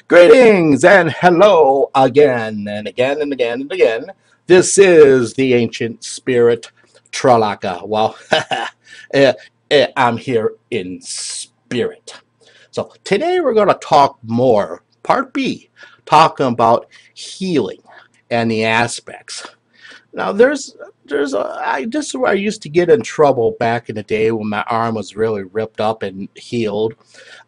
Greetings and hello again and again and again and again. This is the ancient spirit Tralaka. Well, eh, I'm here in spirit. So today we're going to talk more, part B, talking about healing and the aspects. Now this is where I used to get in trouble back in the day when my arm was really ripped up and healed.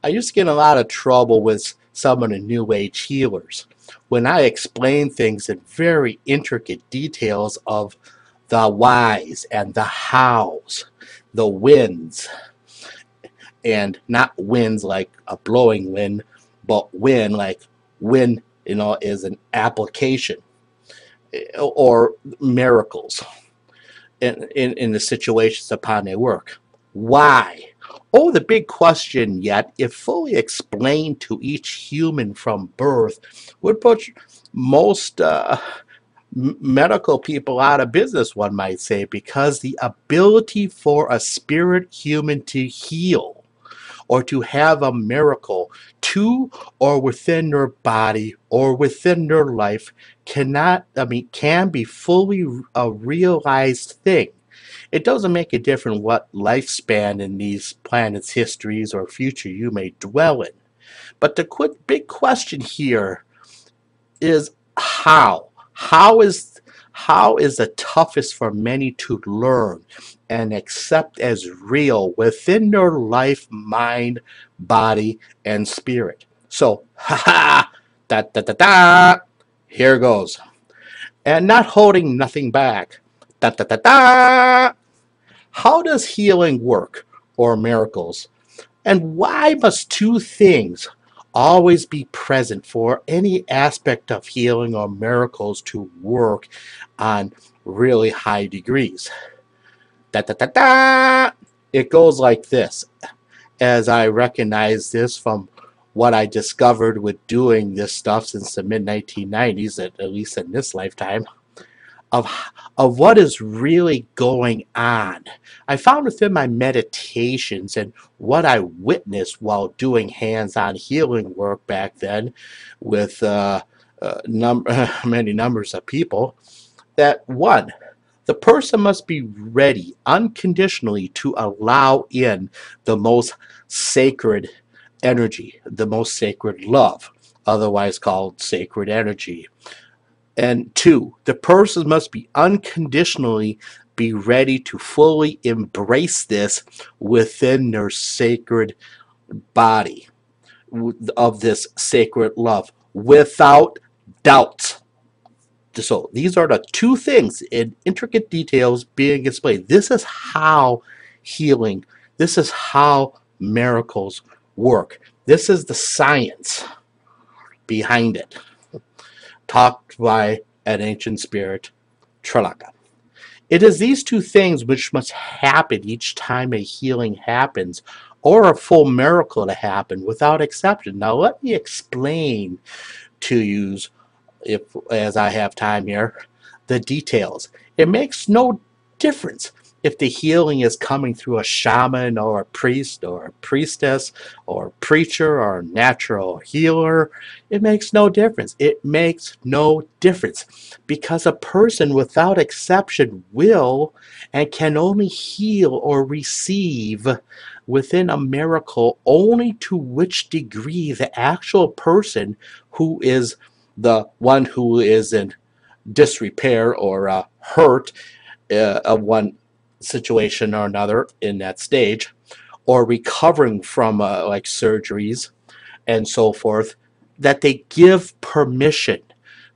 I used to get in a lot of trouble with some of the New Age healers when I explained things in very intricate details of the whys and the hows, the wins, and not winds like a blowing wind, but win like win, is an application or miracles in the situations upon their work. Why? Oh, the big question yet, if fully explained to each human from birth, would put most medical people out of business, one might say, because the ability for a spirit human to heal or to have a miracle to or within their body or within their life can be fully a realized thing. It doesn't make a difference what lifespan in these planets' histories or future you may dwell in. But the big question here is how. How is the toughest for many to learn and accept as real within their life, mind, body, and spirit. So, da da da da, here goes. And not holding nothing back. Da da da da. How does healing work, or miracles? And why must two things always be present for any aspect of healing or miracles to work on really high degrees? Da da da da! It goes like this, as I recognize this from what I discovered with doing this stuff since the mid-1990s, at least in this lifetime, of what is really going on. I found within my meditations and what I witnessed while doing hands-on healing work back then with many numbers of people, that one, the person must be ready unconditionally to allow in the most sacred energy, the most sacred love, otherwise called sacred energy. And two, the person must be unconditionally be ready to fully embrace this within their sacred body of this sacred love without doubt. So these are the two things in intricate details being explained. This is how healing, this is how miracles work. This is the science behind it, talked by an ancient spirit, Tralaka. It is these two things which must happen each time a healing happens or a full miracle to happen without exception. Now let me explain to you, if as I have time here, the details. It makes no difference if the healing is coming through a shaman or a priest or a priestess or a preacher or a natural healer. It makes no difference. It makes no difference because a person without exception will and can only heal or receive within a miracle only to which degree the actual person who is the one who is in disrepair or hurt of one situation or another in that stage, or recovering from like surgeries and so forth, that they give permission.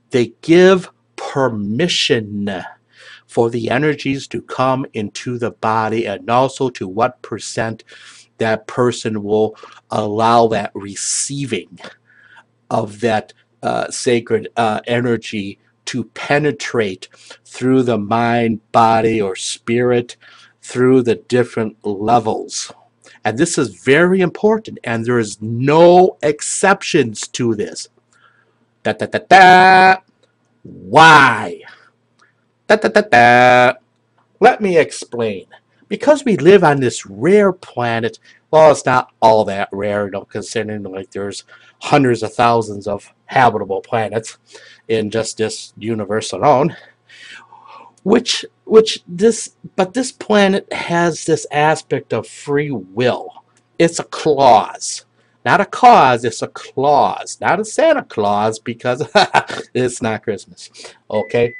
They give permission for the energies to come into the body and also to what percent that person will allow that receiving of that sacred energy to penetrate through the mind, body, or spirit, through the different levels. And this is very important, and there is no exceptions to this. Da da da da. Why? Da da da da. Let me explain. Because we live on this rare planet, Well, it's not all that rare, considering like there's hundreds of thousands of habitable planets in just this universe alone. But this planet has this aspect of free will. It's a clause. Not a cause, it's a clause. Not a Santa Claus because it's not Christmas. Okay?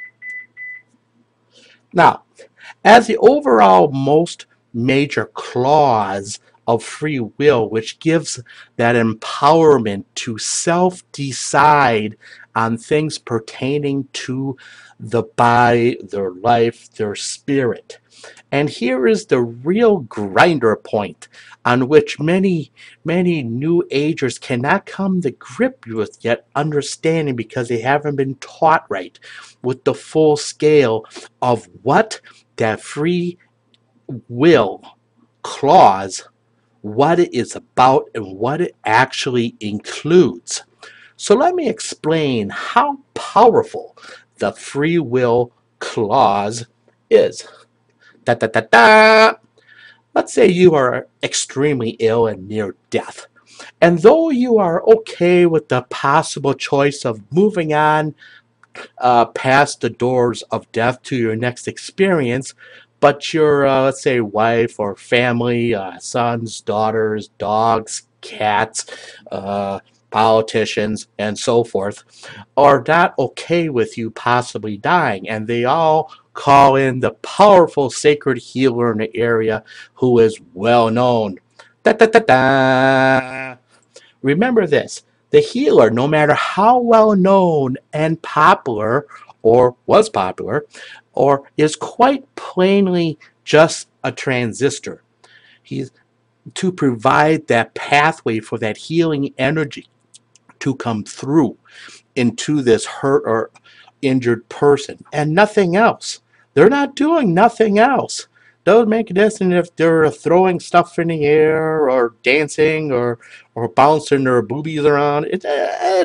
Now, as the overall most major clause of free will, which gives that empowerment to self-decide on things pertaining to the body, their life, their spirit. And here is the real grinder point on which many new agers cannot come to grip with yet understanding because they haven't been taught right with the full scale of what that free will clause, what it is about and what it actually includes. So let me explain how powerful the free will clause is. Da, da, da, da. Let's say you are extremely ill and near death. And though you are okay with the possible choice of moving on past the doors of death to your next experience, but your, let's say, wife or family, sons, daughters, dogs, cats, politicians, and so forth, are not okay with you possibly dying, and they all call in the powerful sacred healer in the area who is well known. Da, da, da, da. Remember this, the healer, no matter how well known and popular, or was popular, or is quite plainly just a transistor. He's to provide that pathway for that healing energy to come through into this hurt or injured person and nothing else. They're not doing nothing else. Doesn't make a difference if they're throwing stuff in the air or dancing or bouncing their boobies around. It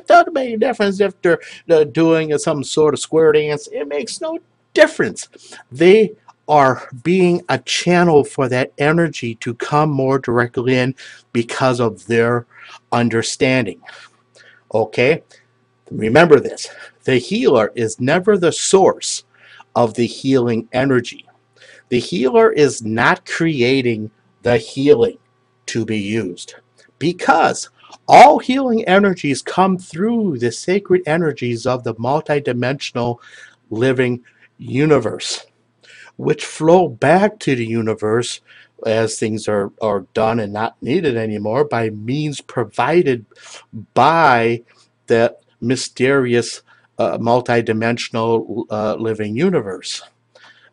doesn't make a difference if they're doing some sort of square dance. It makes no difference. They are being a channel for that energy to come more directly in because of their understanding. Okay? Remember this, the healer is never the source of the healing energy. The healer is not creating the healing to be used because all healing energies come through the sacred energies of the multidimensional living universe, which flow back to the universe as things are done and not needed anymore by means provided by the mysterious multidimensional living universe.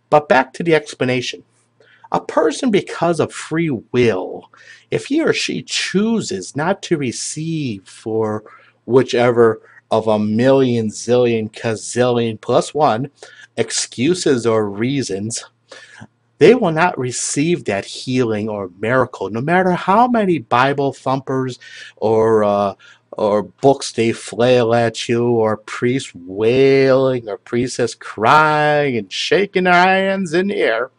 But back to the explanation. A person, because of free will, if he or she chooses not to receive for whichever of a million, zillion, gazillion plus one excuses or reasons, they will not receive that healing or miracle, no matter how many Bible thumpers or books they flail at you, or priests wailing, or priestess crying and shaking their hands in the air,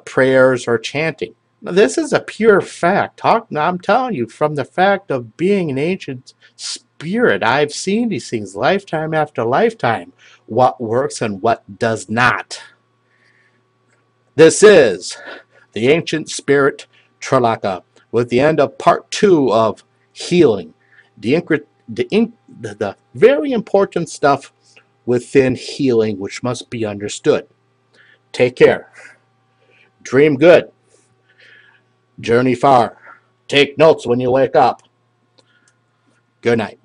prayers or chanting. Now, this is a pure fact. I'm telling you, from the fact of being an ancient spirit, I've seen these things lifetime after lifetime, what works and what does not. This is the ancient spirit Tralaka with the end of part 2 of healing. The very important stuff within healing which must be understood. Take care. Dream good. Journey far. Take notes when you wake up. Good night.